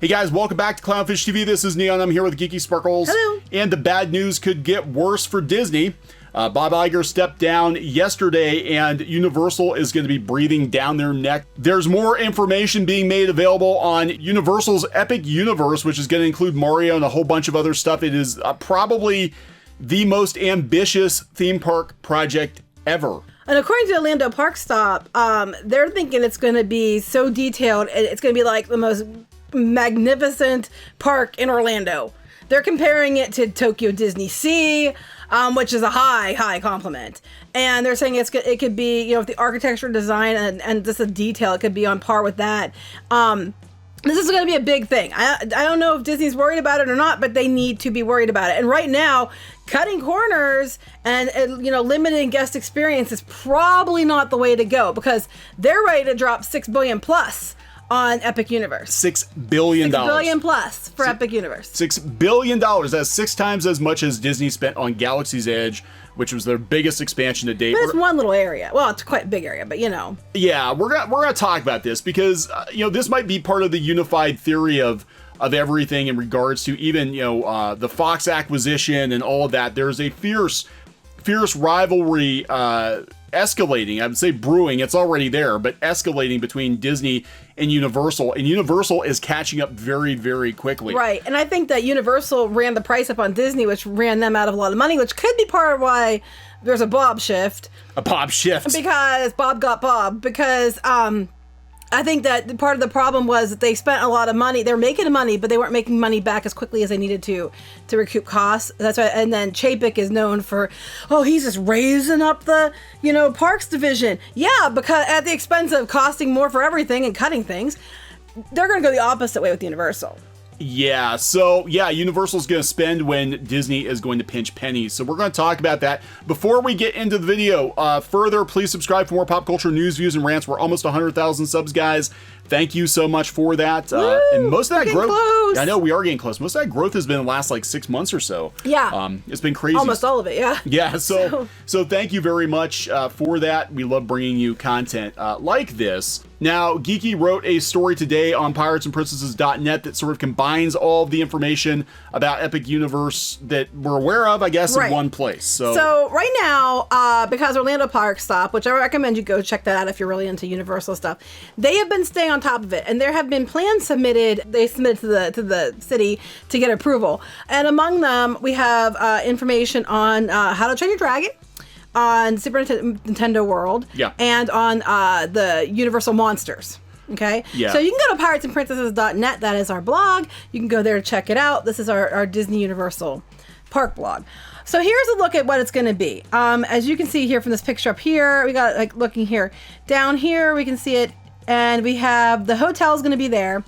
Hey guys, welcome back to Clownfish TV. This is Kneon. I'm here with Geeky Sparkles. Hello. And the bad news could get worse for Disney. Bob Iger stepped down yesterday, and Universal is going to be breathing down their neck. There's more information being made available on Universal's Epic Universe, which is going to include Mario and a whole bunch of other stuff. It is probably the most ambitious theme park project ever. And according to Orlando Park Stop, they're thinking it's going to be so detailed, it's going to be like the most magnificent park in Orlando. They're comparing it to Tokyo Disney Sea, which is a high compliment. And they're saying it could be, you know, the architecture, design, and just the detail, it could be on par with that. This is going to be a big thing. I don't know if Disney's worried about it or not, but they need to be worried about it. And right now, cutting corners and you know, limiting guest experience is probably not the way to go, because they're ready to drop $6 billion plus on Epic Universe. $6 billion. $6 billion plus for Epic Universe. $6 billion. That's 6 times as much as Disney spent on Galaxy's Edge, which was their biggest expansion to date. But it's one little area. Well, it's quite a big area, but you know. Yeah, we're gonna talk about this because you know, this might be part of the unified theory of everything in regards to even, you know, the Fox acquisition and all of that. There's a fierce rivalry escalating. I would say brewing. It's already there, but escalating between Disney and Universal. And Universal is catching up very, very quickly. Right. And I think that Universal ran the price up on Disney, which ran them out of a lot of money, which could be part of why there's a Bob shift. A Bob shift. Because Bob got Bob. Because I think that part of the problem was that they spent a lot of money. They were making money, but they weren't making money back as quickly as they needed to recoup costs. That's why. And then Chapek is known for, oh, he's just raising up the, you know, parks division. Yeah, because at the expense of costing more for everything and cutting things, they're going to go the opposite way with Universal. Yeah, so yeah, Universal's going to spend when Disney is going to pinch pennies. So we're going to talk about that. Before we get into the video further, please subscribe for more pop culture news, views, and rants. We're almost 100,000 subs, guys. Thank you so much for that. And most of that growth, close. I know we are getting close. Most of that growth has been in the last like 6 months or so. Yeah. It's been crazy. Almost all of it, yeah. Yeah, so thank you very much for that. We love bringing you content like this. Now, Geeky wrote a story today on piratesandprincesses.net that sort of combines all of the information about Epic Universe that we're aware of, I guess, in one place. So right now, because Orlando Park Stop, which I recommend you go check that out if you're really into Universal stuff, they have been staying on top of it, and there have been plans submitted. They submitted to the city to get approval, and among them we have information on How to Train Your Dragon, on Super Nintendo World, and on the Universal Monsters. Okay? Yeah. So you can go to piratesandprincesses.net. That is our blog. You can go there to check it out. This is our Disney Universal Park blog. So here's a look at what it's going to be. As you can see here from this picture up here, we got like looking here. Down here, we can see it, and we have the hotel is going to be there.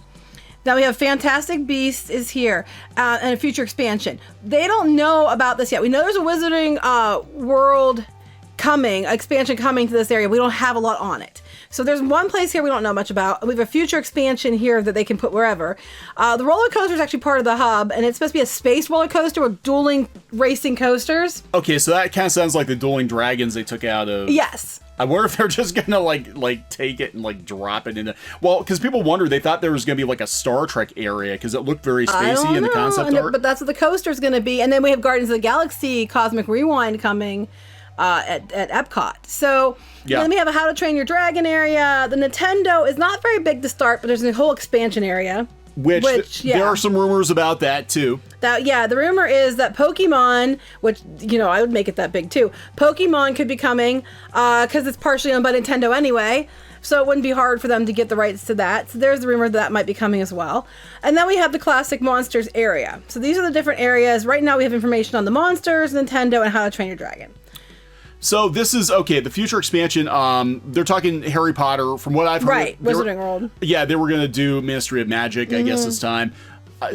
Now we have Fantastic Beasts is here, and a future expansion. They don't know about this yet. We know there's a Wizarding World expansion coming to this area. We don't have a lot on it. So there's one place here we don't know much about. We have a future expansion here that they can put wherever. The roller coaster is actually part of the hub, and it's supposed to be a space roller coaster with dueling racing coasters. Okay, so that kind of sounds like the Dueling Dragons they took out of... Yes. I wonder if they're just gonna like take it and like drop it into, well, because people wonder, they thought there was gonna be like a Star Trek area because it looked very spacey in the concept art. But that's what the coaster's gonna be, and then we have Guardians of the Galaxy Cosmic Rewind coming at Epcot. So then we have a How to Train Your Dragon area. The Nintendo is not very big to start, but there's a whole expansion area. Which there are some rumors about that too. The rumor is that Pokemon, which, you know, I would make it that big too. Pokemon could be coming because it's partially owned by Nintendo anyway, so it wouldn't be hard for them to get the rights to that. So there's the rumor that might be coming as well. And then we have the Classic Monsters area. So these are the different areas. Right now we have information on the Monsters, Nintendo, and How to Train Your Dragon. So this is, okay, the future expansion, they're talking Harry Potter, from what I've heard. Right, Wizarding World. Yeah, they were going to do Ministry of Magic, I guess, this time.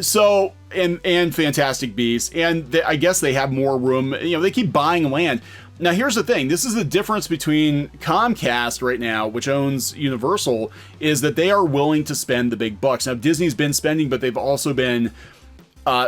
So, and Fantastic Beasts, and I guess they have more room. You know, they keep buying land. Now, here's the thing. This is the difference between Comcast right now, which owns Universal, is that they are willing to spend the big bucks. Now, Disney's been spending, but they've also been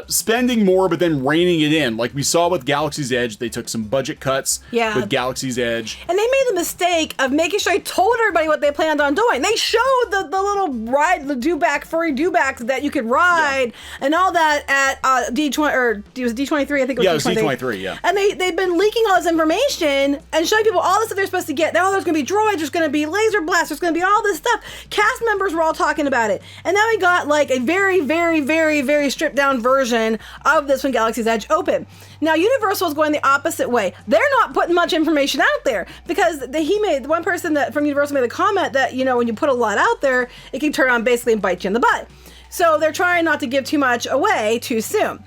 spending more, but then reining it in. Like we saw with Galaxy's Edge, they took some budget cuts with Galaxy's Edge. And they made the mistake of making sure they told everybody what they planned on doing. They showed the little ride, the furry dewbacks that you could ride and all that at D20, or it was D23, I think it was D23. Yeah, it was D23, yeah. And they've been leaking all this information and showing people all the stuff they're supposed to get. Now there's going to be droids, there's going to be laser blasts, there's going to be all this stuff. Cast members were all talking about it. And now we got like a very, very, very, very stripped down version of this when Galaxy's Edge opened. Now Universal is going the opposite way. They're not putting much information out there because the one person that from Universal made the comment that, you know, when you put a lot out there, it can turn on basically and bite you in the butt. So they're trying not to give too much away too soon.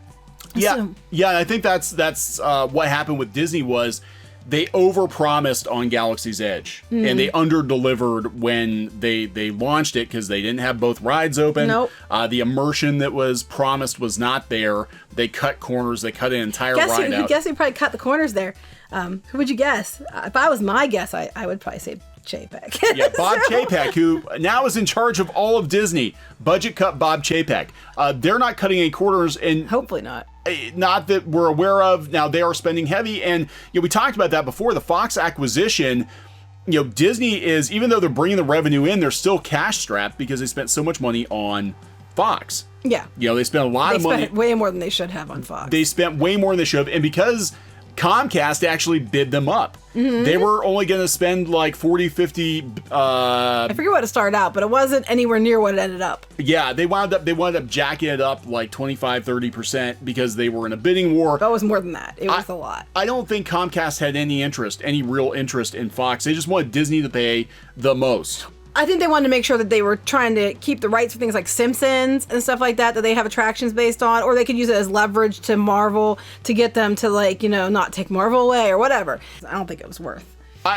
Yeah, and I think that's what happened with Disney was they overpromised on Galaxy's Edge and they underdelivered when they launched it because they didn't have both rides open. Nope. The immersion that was promised was not there. They cut corners. They cut an entire ride out. Guess who probably cut the corners there? Who would you guess? If I was my guess, I would probably say Chapek. Yeah, Bob Chapek, who now is in charge of all of Disney. Budget cut Bob Chapek. They're not cutting any corners, and hopefully not. Not that we're aware of. Now they are spending heavy, and you know, we talked about that before. The Fox acquisition. You know, Disney is, even though they're bringing the revenue in, they're still cash strapped because they spent so much money on Fox. Yeah. You know, they spent a lot of money. They spent way more than they should have on Fox. They spent way more than they should have, and because Comcast actually bid them up. They were only going to spend like 40, 50... I forget what it started out, but it wasn't anywhere near what it ended up. Yeah, they wound up jacking it up like 25, 30% because they were in a bidding war. That was more than that. It was a lot. I don't think Comcast had any real interest in Fox. They just wanted Disney to pay the most. I think they wanted to make sure that they were trying to keep the rights for things like Simpsons and stuff like that they have attractions based on, or they could use it as leverage to Marvel to get them to, like, you know, not take Marvel away or whatever. I don't think it was worth.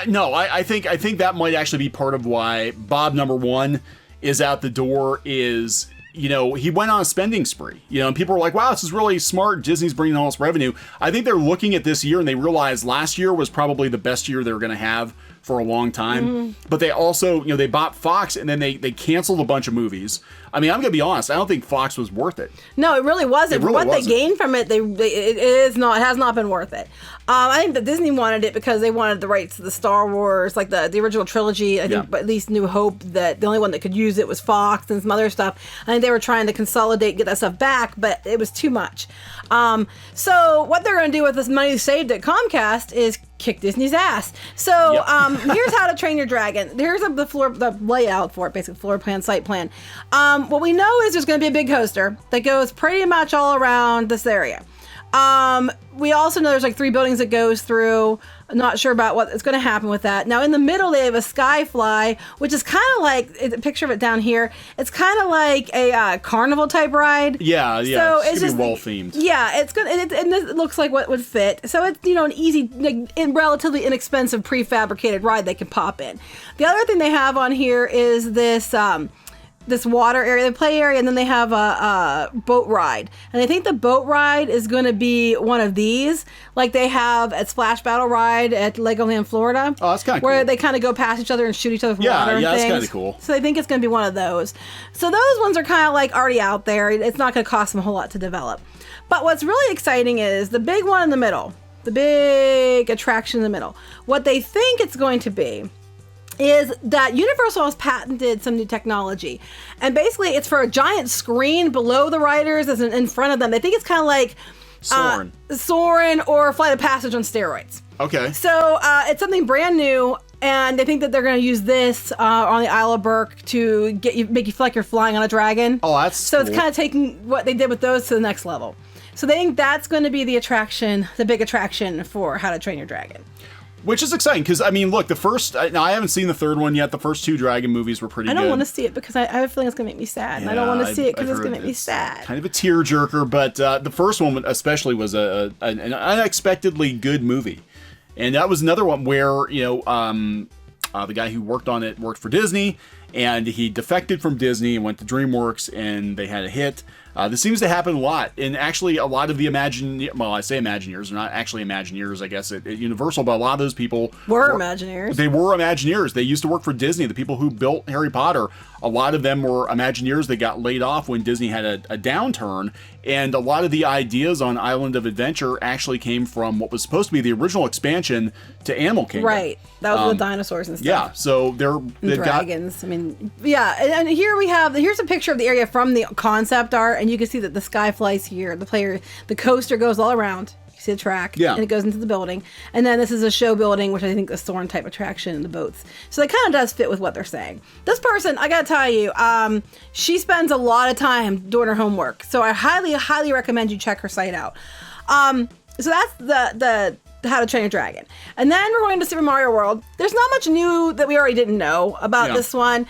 No, I think that might actually be part of why Bob #1 is out the door. Is, you know, he went on a spending spree, you know, and people were like, wow, this is really smart. Disney's bringing all this revenue. I think they're looking at this year and they realize last year was probably the best year they were going to have for a long time. But they also, you know, they bought Fox and then they canceled a bunch of movies. I mean, I'm going to be honest. I don't think Fox was worth it. No, it really wasn't. For what they gained from it, it has not been worth it. I think that Disney wanted it because they wanted the rights to the Star Wars, like the original trilogy. I think at least New Hope, that the only one that could use it was Fox and some other stuff. I think they were trying to consolidate, get that stuff back, but it was too much. So what they're going to do with this money saved at Comcast is kick Disney's ass. So here's How to Train Your Dragon. Here's the layout for it, basically floor plan, site plan. What we know is there's going to be a big coaster that goes pretty much all around this area. We also know there's like 3 buildings that goes through. I'm not sure about what is going to happen with that. Now in the middle they have a Skyfly, which is kind of like a picture of it down here. It's kind of like a carnival type ride. Yeah. So it's just well themed. Yeah, it's good, and it looks like what would fit. So it's, you know, an easy, like, relatively inexpensive prefabricated ride they can pop in. The other thing they have on here is this water area, the play area, and then they have a boat ride. And I think the boat ride is going to be one of these, like they have at Splash Battle Ride at Legoland, Florida. Oh, that's kind of cool. Where they kind of go past each other and shoot each other with water and things. Yeah, that's kind of cool. So I think it's going to be one of those. So those ones are kind of like already out there. It's not going to cost them a whole lot to develop. But what's really exciting is the big one in the middle, the big attraction in the middle. What they think it's going to be is that Universal has patented some new technology. And basically it's for a giant screen below the riders as in front of them. They think it's kind of like Soarin' or Flight of Passage on steroids. Okay. So it's something brand new, and they think that they're going to use this on the Isle of Berk to make you feel like you're flying on a dragon. Oh, that's so cool. It's kind of taking what they did with those to the next level. So they think that's going to be the attraction, the big attraction for How to Train Your Dragon. Which is exciting, because, I mean, look, the first... Now, I haven't seen the third one yet. The first 2 Dragon movies were pretty good. I don't want to see it because I have a feeling it's going to make me sad. And I don't want to see it because it's going to make me sad. Kind of a tearjerker, but the first one especially was an unexpectedly good movie. And that was another one where, you know, the guy who worked on it worked for Disney, and he defected from Disney and went to DreamWorks, and they had a hit. This seems to happen a lot, and actually a lot of the I say Imagineers, they're not actually Imagineers, I guess, at Universal, but a lot of those people were Imagineers. They were Imagineers. They used to work for Disney. The people who built Harry Potter, a lot of them were Imagineers. They got laid off when Disney had a downturn, and a lot of the ideas on Island of Adventure actually came from what was supposed to be the original expansion to Animal Kingdom. Right. That was with dinosaurs and stuff. Yeah, so they've dragons. I mean, yeah, and here here's a picture of the area from the concept art, and you can see that the sky flies here. The coaster goes all around. You see the track, and it goes into the building. And then this is a show building, which I think is a Thorn type attraction in the boats. So it kind of does fit with what they're saying. This person, I gotta tell you, she spends a lot of time doing her homework. So I highly, highly recommend you check her site out. So that's the How to Train Your Dragon. And then we're going to Super Mario World. There's not much new that we already didn't know about this one.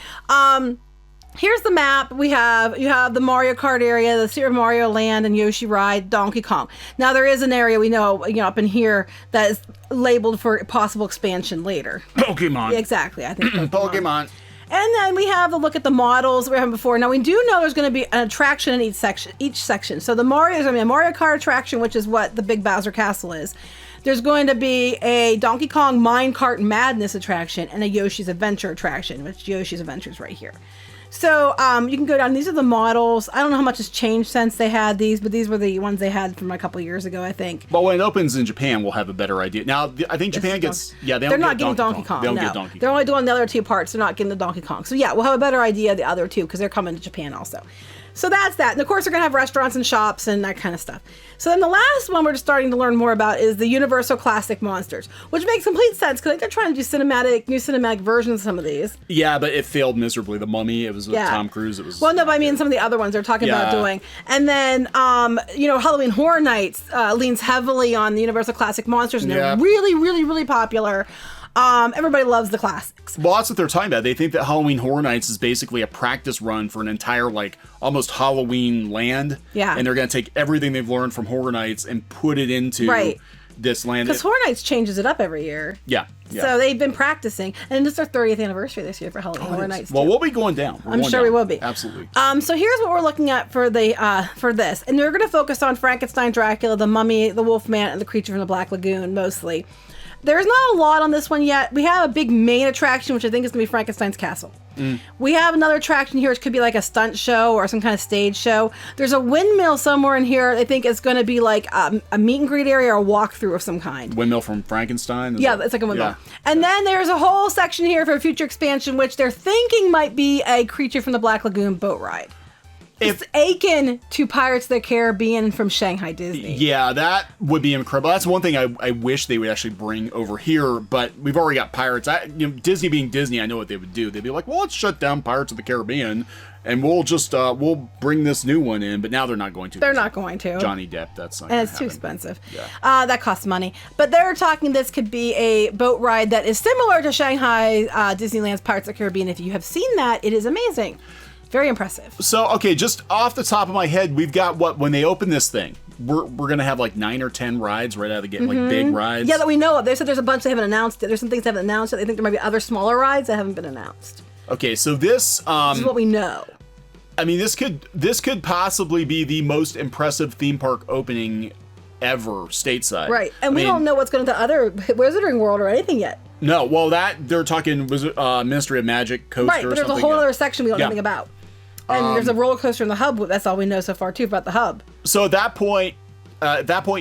Here's the map. You have the Mario Kart area, the Super Mario Land and Yoshi Ride, Donkey Kong. Now there is an area we know, up in here that is labeled for possible expansion later. Pokemon. Exactly, I think Pokemon. And then we have the look at the models that we had before. Now we do know there's going to be an attraction in each section. So there's going to be a Mario Kart attraction, which is what the Big Bowser Castle is. There's going to be a Donkey Kong Minecart Madness attraction and a Yoshi's Adventure attraction, which Yoshi's Adventure is right here. So you can go down. These are the models. I don't know how much has changed since they had these, but these were the ones they had from a couple years ago, I think. Well, when it opens in Japan, we'll have a better idea. Now, I think Japan gets... they're not getting Donkey Kong. They don't get Donkey Kong. They're only doing the other two parts. They're not getting the Donkey Kong. So yeah, we'll have a better idea of the other two because they're coming to Japan also. So that's that. And of course, they're going to have restaurants and shops and that kind of stuff. So then the last one we're just starting to learn more about is the Universal Classic Monsters, which makes complete sense because they're trying to do new cinematic versions of some of these. Yeah, but it failed miserably. The Mummy, it was with Tom Cruise. It was but I mean some of the other ones they're talking about doing. And then, Halloween Horror Nights leans heavily on the Universal Classic Monsters, and they're really, really, really popular. Everybody loves the classics. Well, that's what they're talking about. They think that Halloween Horror Nights is basically a practice run for an entire, almost Halloween land. Yeah. And they're going to take everything they've learned from Horror Nights and put it into this land. Because Horror Nights changes it up every year. Yeah. So they've been practicing. And it's our 30th anniversary this year for Halloween Horror Nights, Well, we'll be going down. I'm sure we will be. Absolutely. So here's what we're looking at for this. And we're going to focus on Frankenstein, Dracula, the Mummy, the Wolfman, and the Creature from the Black Lagoon, mostly. There's not a lot on this one yet. We have a big main attraction, which I think is going to be Frankenstein's Castle. We have another attraction here, which could be like a stunt show or some kind of stage show. There's a windmill somewhere in here. I think it's going to be like a meet and greet area or a walkthrough of some kind. Windmill from Frankenstein? It's like a windmill. Yeah. And then there's a whole section here for a future expansion, which they're thinking might be a Creature from the Black Lagoon boat ride. It's akin to Pirates of the Caribbean from Shanghai Disney. Yeah, that would be incredible. That's one thing I wish they would actually bring over here, but we've already got Pirates. Disney being Disney, I know what they would do. They'd be like, well, let's shut down Pirates of the Caribbean, and we'll just we'll bring this new one in. But now they're not going to. They're not going to. Johnny Depp, that's not. And it's too expensive. Yeah. That costs money. But they're talking this could be a boat ride that is similar to Shanghai Disneyland's Pirates of the Caribbean. If you have seen that, it is amazing. Very impressive. So, okay, just off the top of my head, we've got when they open this thing, we're going to have 9 or 10 rides right out of the gate, big rides. Yeah, that we know of. They said there's a bunch they haven't announced. There's some things they haven't announced. They think there might be other smaller rides that haven't been announced. Okay, so this is what we know. I mean, this could possibly be the most impressive theme park opening ever stateside. Right, and we don't know what's going to other Wizarding World or anything yet. No, well, they're talking Ministry of Magic coaster. Right, but there's a whole other section we don't know anything about. And there's a roller coaster in the hub. That's all we know so far, too, about the hub. So at that point,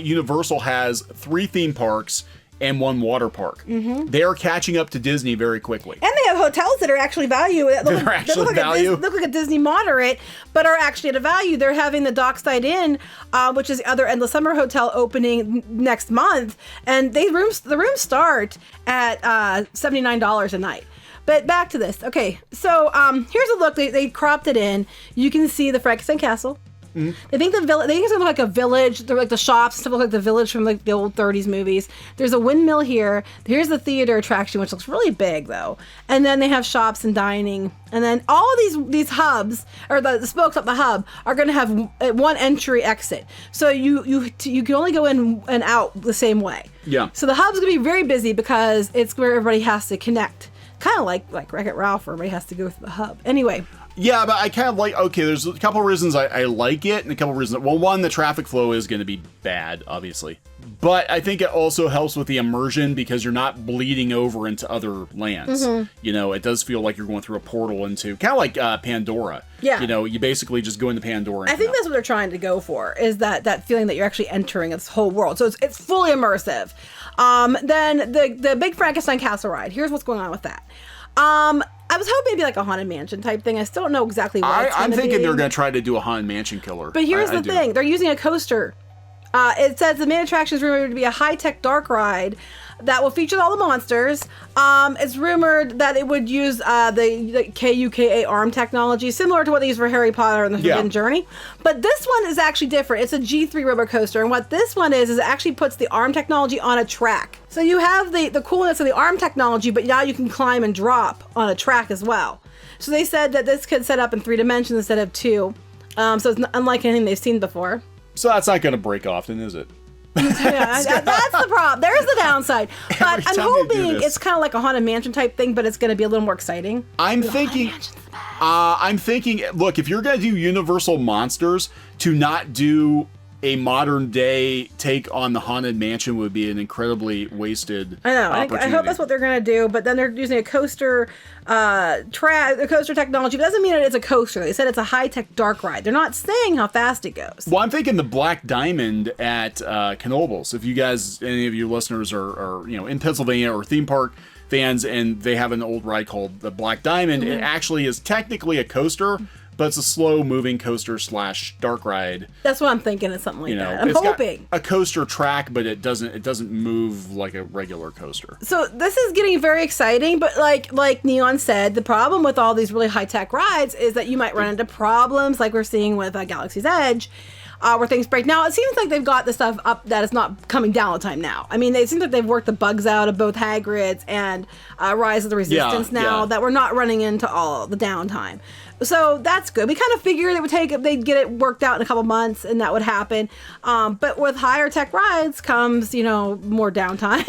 Universal has 3 theme parks and 1 water park. They are catching up to Disney very quickly. And they have hotels that are actually value. They look like a Disney moderate, but are actually at a value. They're having the Dockside Inn, which is the other Endless Summer Hotel, opening next month. And the rooms start at $79 a night. But back to this. Okay, so here's a look. They cropped it in. You can see the Frankenstein Castle. They think it's going to look like a village. They're like the shops stuff look like the village from the old 30s movies. There's a windmill here. Here's the theater attraction, which looks really big though. And then they have shops and dining. And then all of these hubs, or the spokes up the hub, are going to have one entry exit. So you can only go in and out the same way. Yeah. So the hub's going to be very busy because it's where everybody has to connect Kind of like Wreck-It Ralph, where everybody has to go through the hub. Anyway. Yeah, but I kind of like, okay, there's a couple of reasons I like it, and a couple of reasons. Well, one, the traffic flow is going to be bad, obviously. But I think it also helps with the immersion because you're not bleeding over into other lands. You know, it does feel like you're going through a portal into, kind of like Pandora. Yeah. You know, you basically just go into Pandora. I think that's what they're trying to go for, is that feeling that you're actually entering this whole world. So it's fully immersive. Then the Big Frankenstein Castle ride. Here's what's going on with that. I was hoping it'd be like a Haunted Mansion type thing. I still don't know exactly what it's I'm thinking be. they're going to try to do a Haunted Mansion killer. But here's the thing. They're using a coaster. It says the main attraction is rumored to be a high-tech dark ride that will feature all the monsters. It's rumored that it would use the KUKA arm technology, similar to what they use for Harry Potter and the Forbidden Journey. But this one is actually different. It's a G3 roller coaster, and what this one is it actually puts the arm technology on a track. So you have the coolness of the arm technology, but now you can climb and drop on a track as well. So they said that this could set up in 3 dimensions instead of 2. So it's unlike anything they've seen before. So that's not going to break often, is it? Yeah, that's the problem. There's the downside. But I'm hoping it's kind of like a Haunted Mansion type thing, but it's going to be a little more exciting. I'm thinking, look, if you're going to do Universal Monsters, to not do a modern day take on the Haunted Mansion would be an incredibly wasted opportunity. I hope that's what they're going to do, but then they're using a coaster coaster technology. But that doesn't mean it's a coaster. They said it's a high-tech dark ride. They're not saying how fast it goes. Well, I'm thinking the Black Diamond at Knoebels. If you guys, any of you listeners are in Pennsylvania or theme park fans, and they have an old ride called the Black Diamond, it actually is technically a coaster, but it's a slow-moving coaster / dark ride. That's what I'm thinking. It's something like that. I'm hoping got a coaster track, but it doesn't move like a regular coaster. So this is getting very exciting, but like Kneon said, the problem with all these really high-tech rides is that you might run into problems like we're seeing with Galaxy's Edge, where things break. Now, it seems like they've got the stuff up that is not coming down all the time now. I mean, it seems like they've worked the bugs out of both Hagrid's and Rise of the Resistance that we're not running into all the downtime. So that's good. We kind of figured they'd get it worked out in a couple months and that would happen. But with higher tech rides comes, more downtime.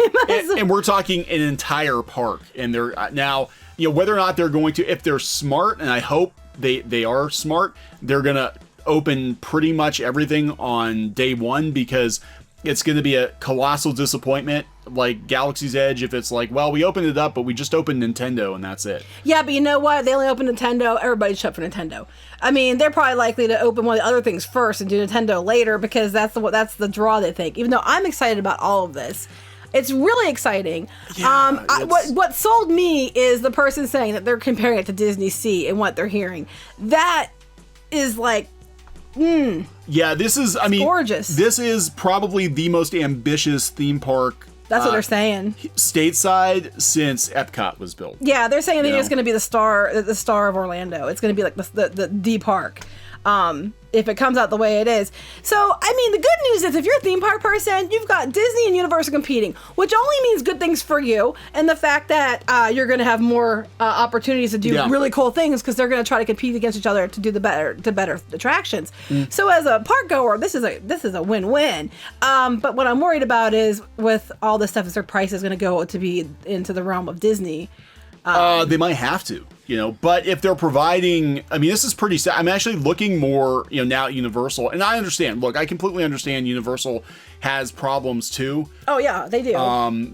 and we're talking an entire park. And they're now, whether or not they're going to, if they're smart, and I hope they are smart, they're going to open pretty much everything on day one, because it's going to be a colossal disappointment like Galaxy's Edge if it's like, well, we opened it up, but we just opened Nintendo and that's it. Yeah, but you know what? They only opened Nintendo. Everybody's shut for Nintendo. I mean, they're probably likely to open one of the other things first and do Nintendo later, because that's the draw they think. Even though I'm excited about all of this. It's really exciting. Yeah, what sold me is the person saying that they're comparing it to Disney Sea and what they're hearing. That is like, yeah, this is, gorgeous. This is probably the most ambitious theme park. That's what they're saying. Stateside since Epcot was built. Yeah, they're saying that it's going to be the star of Orlando. It's going to be like the park. If it comes out the way it is. So, I mean, the good news is if you're a theme park person, you've got Disney and Universal competing, which only means good things for you, and the fact that you're going to have more opportunities to do really cool things, because they're going to try to compete against each other to do the better attractions. So, as a park goer, this is a win-win. But what I'm worried about is with all this stuff, is their price is going to go to be into the realm of Disney. They might have to. But if they're providing, this is pretty sad. I'm actually looking more, now at Universal, and I understand. Look, I completely understand Universal has problems too. Oh yeah, they do.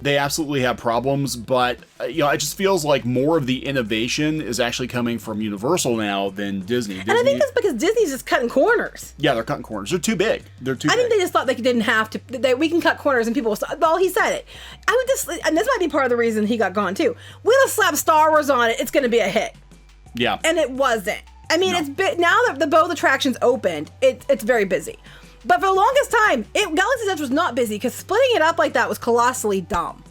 They absolutely have problems, but it just feels like more of the innovation is actually coming from Universal now than Disney. And I think that's because Disney's just cutting corners. Yeah, they're cutting corners. They're too big. I think they just thought they didn't have to. We can cut corners, and people will. Well, he said it. I would just, and this might be part of the reason he got gone too. We'll slap Star Wars on it. It's going to be a hit. Yeah. And it wasn't. It's now that both attractions opened, it's very busy. But for the longest time, Galaxy's Edge was not busy, because splitting it up like that was colossally dumb.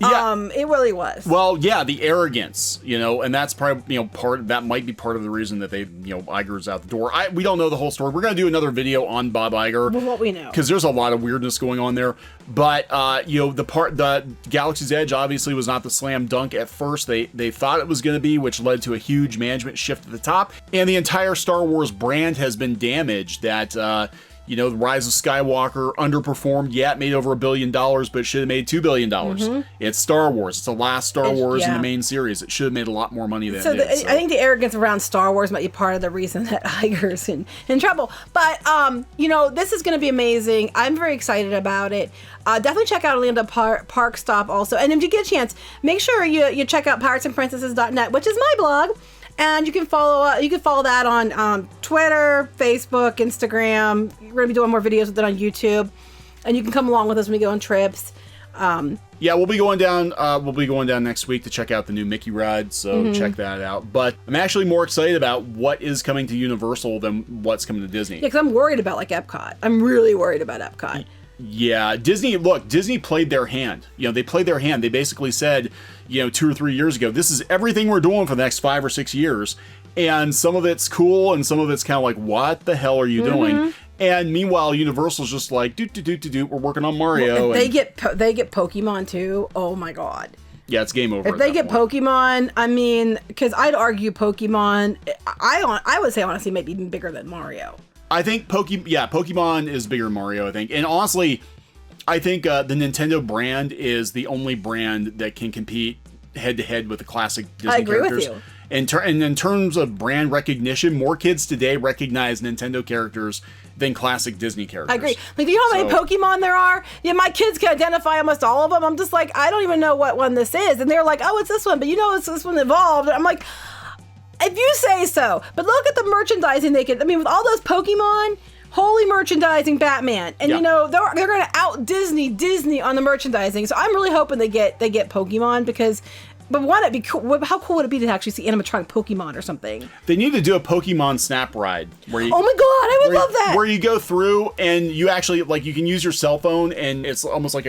Yeah. It really was. Well, yeah, the arrogance, and that's probably, that might be part of the reason that they, Iger's out the door. We don't know the whole story. We're going to do another video on Bob Iger. With what we know. Because there's a lot of weirdness going on there. But, the Galaxy's Edge obviously was not the slam dunk at first. They thought it was going to be, which led to a huge management shift at the top. And the entire Star Wars brand has been damaged that, You know, The Rise of Skywalker underperformed. Yeah, it made over $1 billion, but it should have made $2 billion. It's Star Wars. It's the last Star Wars in the main series. It should have made a lot more money than it did. I think the arrogance around Star Wars might be part of the reason that Iger's in trouble. But, you know, this is going to be amazing. I'm very excited about it. Definitely check out Orlando Park Stop also. And if you get a chance, make sure you check out piratesandprincesses.net, which is my blog. And you can follow that on Twitter, Facebook, Instagram. We're gonna be doing more videos with it on YouTube, and you can come along with us when we go on trips. Yeah, we'll be going down. Next week to check out the new Mickey ride. So check that out. But I'm actually more excited about what is coming to Universal than what's coming to Disney. Yeah, because I'm worried about like Epcot. I'm really worried about Epcot. Yeah, Disney played their hand. You know, they played their hand. They basically said, you know, 2 or 3 years ago, this is everything we're doing for the next 5 or 6 years. And some of it's cool and some of it's kind of like, what the hell are you doing? And meanwhile, Universal's just like, we're working on Mario. They get Pokemon too. Oh my God. Yeah, it's game over. If they get Pokemon, I mean, because I'd argue Pokemon, I would say honestly, maybe even bigger than Mario. I think Pokemon is bigger than Mario, I think. And honestly, I think the Nintendo brand is the only brand that can compete head-to-head with the classic Disney characters. I agree with you. And in terms of brand recognition, more kids today recognize Nintendo characters than classic Disney characters. I agree. Like, do you know how many Pokemon there are? Yeah, my kids can identify almost all of them. I'm just like, I don't even know what one this is. And they're like, oh, it's this one. But you know, it's this one evolved. And I'm like, if you say so. But look at the merchandising they can. I mean, with all those Pokemon, holy merchandising Batman. And you know, they're going to out Disney on the merchandising. So I'm really hoping they get Pokemon because but wouldn't it be cool? How cool would it be to actually see animatronic Pokemon or something? They need to do a Pokemon Snap ride. Where you, oh my God, I would love that. Where you go through and you actually, like, you can use your cell phone and it's almost like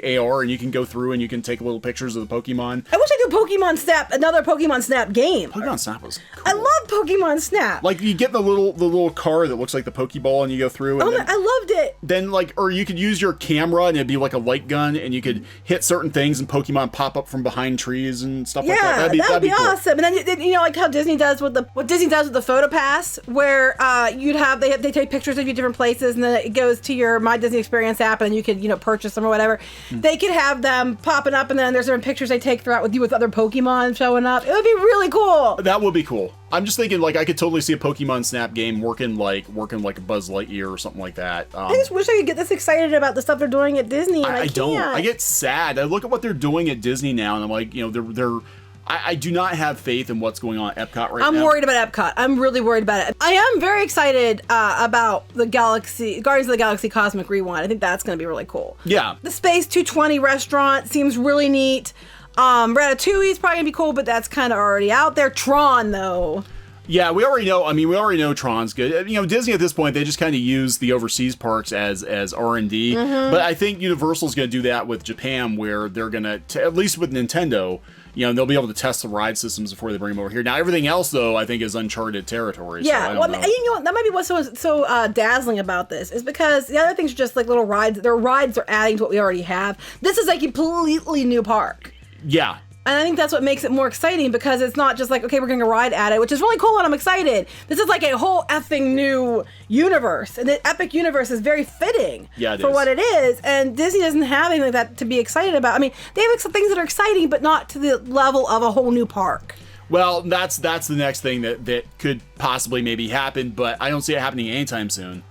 AR and you can go through and you can take little pictures of the Pokemon. I wish I could Pokemon Snap, another Pokemon Snap game. Pokemon Snap was cool. I love Pokemon Snap. Like, you get the little car that looks like the Pokeball and you go through. And I loved it. Then, like, or you could use your camera and it'd be like a light gun and you could hit certain things and Pokemon pop up from behind trees and stuff like that. That'd be cool. Awesome. And then you know, like how Disney does with the Photo Pass, where they take pictures of you different places, and then it goes to your My Disney Experience app, and you can purchase them or whatever. They could have them popping up, and then there's certain pictures they take throughout with you with other Pokemon showing up. It would be really cool. That would be cool. I'm just thinking, like, I could totally see a Pokemon Snap game working like a Buzz Lightyear or something like that. I just wish I could get this excited about the stuff they're doing at Disney. And I don't. I get sad. I look at what they're doing at Disney now, and I'm like, they're. I do not have faith in what's going on at Epcot right now. I'm worried about Epcot. I'm really worried about it. I am very excited about the Guardians of the Galaxy Cosmic Rewind. I think that's going to be really cool. Yeah. The Space 220 restaurant seems really neat. Ratatouille is probably going to be cool, but that's kind of already out there. Tron, though. Yeah, we already know. I mean, we already know Tron's good. Disney at this point, they just kind of use the overseas parks as R&D. But I think Universal's going to do that with Japan, where they're going to, at least with Nintendo, they'll be able to test the ride systems before they bring them over here. Now, everything else, though, I think is uncharted territory. Yeah, so I don't know. You know what? That might be what's so dazzling about this, is because the other things are just like little rides. Their rides are adding to what we already have. This is a completely new park. Yeah. And I think that's what makes it more exciting, because it's not just like, okay, we're going to ride at it, which is really cool and I'm excited. This is like a whole effing new universe. And the Epic universe is very fitting for what it is. And Disney doesn't have anything like that to be excited about. I mean, they have some things that are exciting, but not to the level of a whole new park. Well, that's the next thing that could possibly maybe happen, but I don't see it happening anytime soon.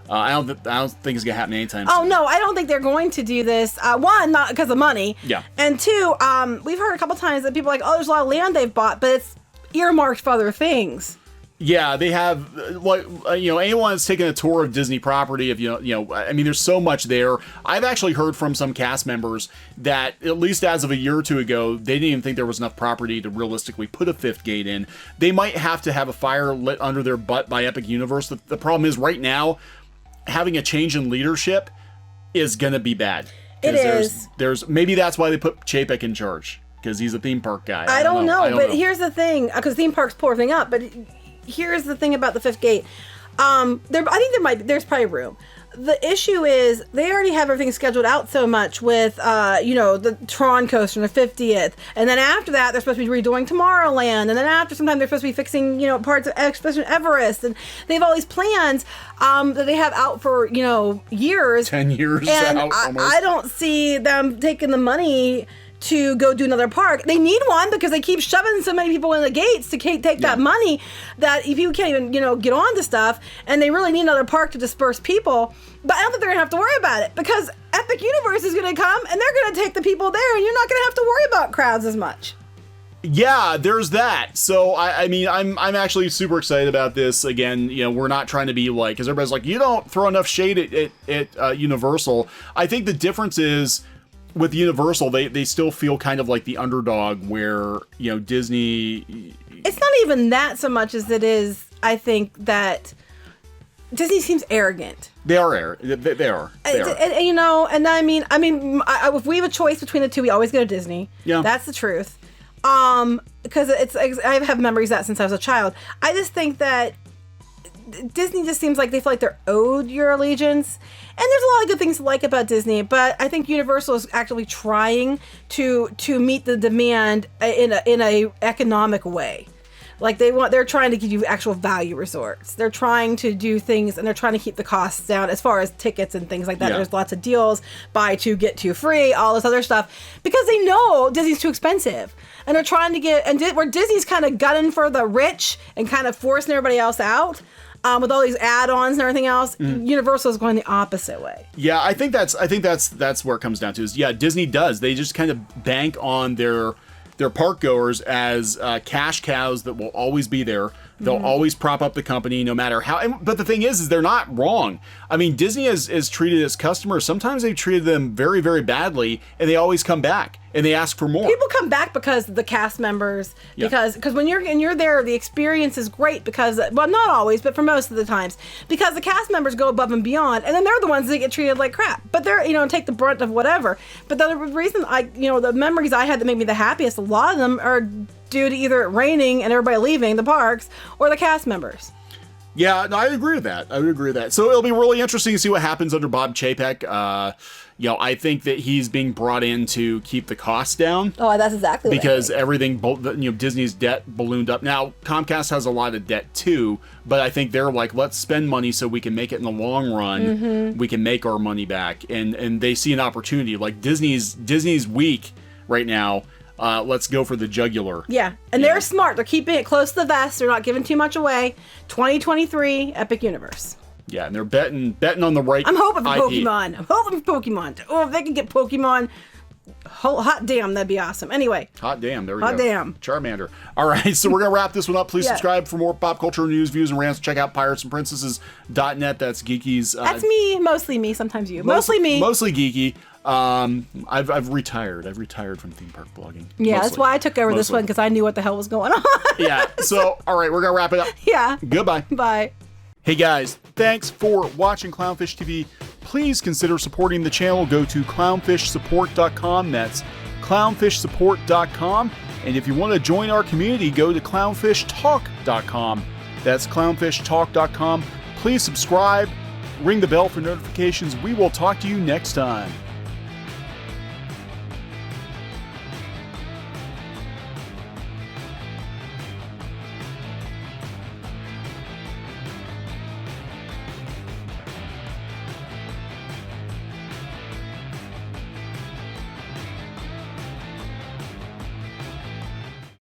I don't think it's gonna happen anytime soon. Oh no, I don't think they're going to do this. One, not because of money. Yeah. And two, we've heard a couple times that people are like, oh, there's a lot of land they've bought, but it's earmarked for other things. Yeah, they have, anyone that's taken a tour of Disney property, I mean, there's so much there. I've actually heard from some cast members that, at least as of a year or two ago, they didn't even think there was enough property to realistically put a fifth gate in. They might have to have a fire lit under their butt by Epic Universe. The problem is, right now, having a change in leadership is gonna be bad. It is. There's maybe that's why they put Chapek in charge, because he's a theme park guy. I don't know. Here's the thing, because theme parks pull everything up. But here's the thing about the fifth gate. I think there's probably room. the issue is they already have everything scheduled out so much with, the Tron coaster on the 50th. And then after that, they're supposed to be redoing Tomorrowland. And then after sometime, they're supposed to be fixing, parts of Expedition Everest. And they have all these plans that they have out for, years. 10 years and out almost. I don't see them taking the money to go do another park. They need one because they keep shoving so many people in the gates to take that money that if you can't even, get on to stuff, and they really need another park to disperse people. But I don't think they're going to have to worry about it because Epic Universe is going to come and they're going to take the people there and you're not going to have to worry about crowds as much. Yeah, there's that. So I'm actually super excited about this. Again, we're not trying to be like, because everybody's like, you don't throw enough shade at Universal. I think the difference is, with Universal, they still feel kind of like the underdog, where Disney. It's not even that so much as it is. I think that Disney seems arrogant. They are. They are. And if we have a choice between the two, we always go to Disney. Yeah, that's the truth. Because I have memories of that since I was a child. I just think that Disney just seems like they feel like they're owed your allegiance. And there's a lot of good things to like about Disney, but I think Universal is actually trying to meet the demand in a economic way. Like they're trying to give you actual value resorts. They're trying to do things, and they're trying to keep the costs down as far as tickets and things like that. Yeah. There's lots of deals, buy two, get two free, all this other stuff, because they know Disney's too expensive. And they're trying to where Disney's kind of gunning for the rich and kind of forcing everybody else out. With all these add-ons and everything else, Universal is going the opposite way. Yeah, I think that's where it comes down to is, Disney does. They just kind of bank on their park goers as cash cows that will always be there. They'll always prop up the company no matter how. But the thing is they're not wrong. I mean, Disney is treated its customers. Sometimes they've treated them very, very badly, and they always come back and they ask for more. People come back because the cast members, because when you're there, the experience is great because, well, not always, but for most of the times, because the cast members go above and beyond, and then they're the ones that get treated like crap. But they're, take the brunt of whatever. But the reason the memories I had that make me the happiest, a lot of them are due to either it raining and everybody leaving the parks or the cast members. Yeah, no, I agree with that. So it'll be really interesting to see what happens under Bob Chapek. I think that he's being brought in to keep the costs down. Oh, that's exactly because everything, Disney's debt ballooned up. Now, Comcast has a lot of debt too, but I think they're like, let's spend money so we can make it in the long run. We can make our money back, and they see an opportunity. Like Disney's weak right now. Let's go for the jugular. Yeah, and they're smart. They're keeping it close to the vest. They're not giving too much away. 2023 Epic Universe. Yeah, and they're betting on the right. I'm hoping for Pokemon. Oh, if they can get Pokemon, hot damn, that'd be awesome. Anyway. Hot damn, there we go. Hot damn. Charmander. All right, so we're going to wrap this one up. Please subscribe for more pop culture news, views, and rants. Check out piratesandprincesses.net. That's Geeky's. That's me, mostly me, sometimes you. Mostly me. Mostly Geeky. I've retired. I've retired from theme park blogging. Yeah, that's why I took over this one, because I knew what the hell was going on. Yeah, so, all right, we're going to wrap it up. Yeah. Goodbye. Bye. Hey guys, thanks for watching Clownfish TV. Please consider supporting the channel. Go to clownfishsupport.com. That's clownfishsupport.com. And if you want to join our community, go to clownfishtalk.com. That's clownfishtalk.com. Please subscribe, ring the bell for notifications. We will talk to you next time.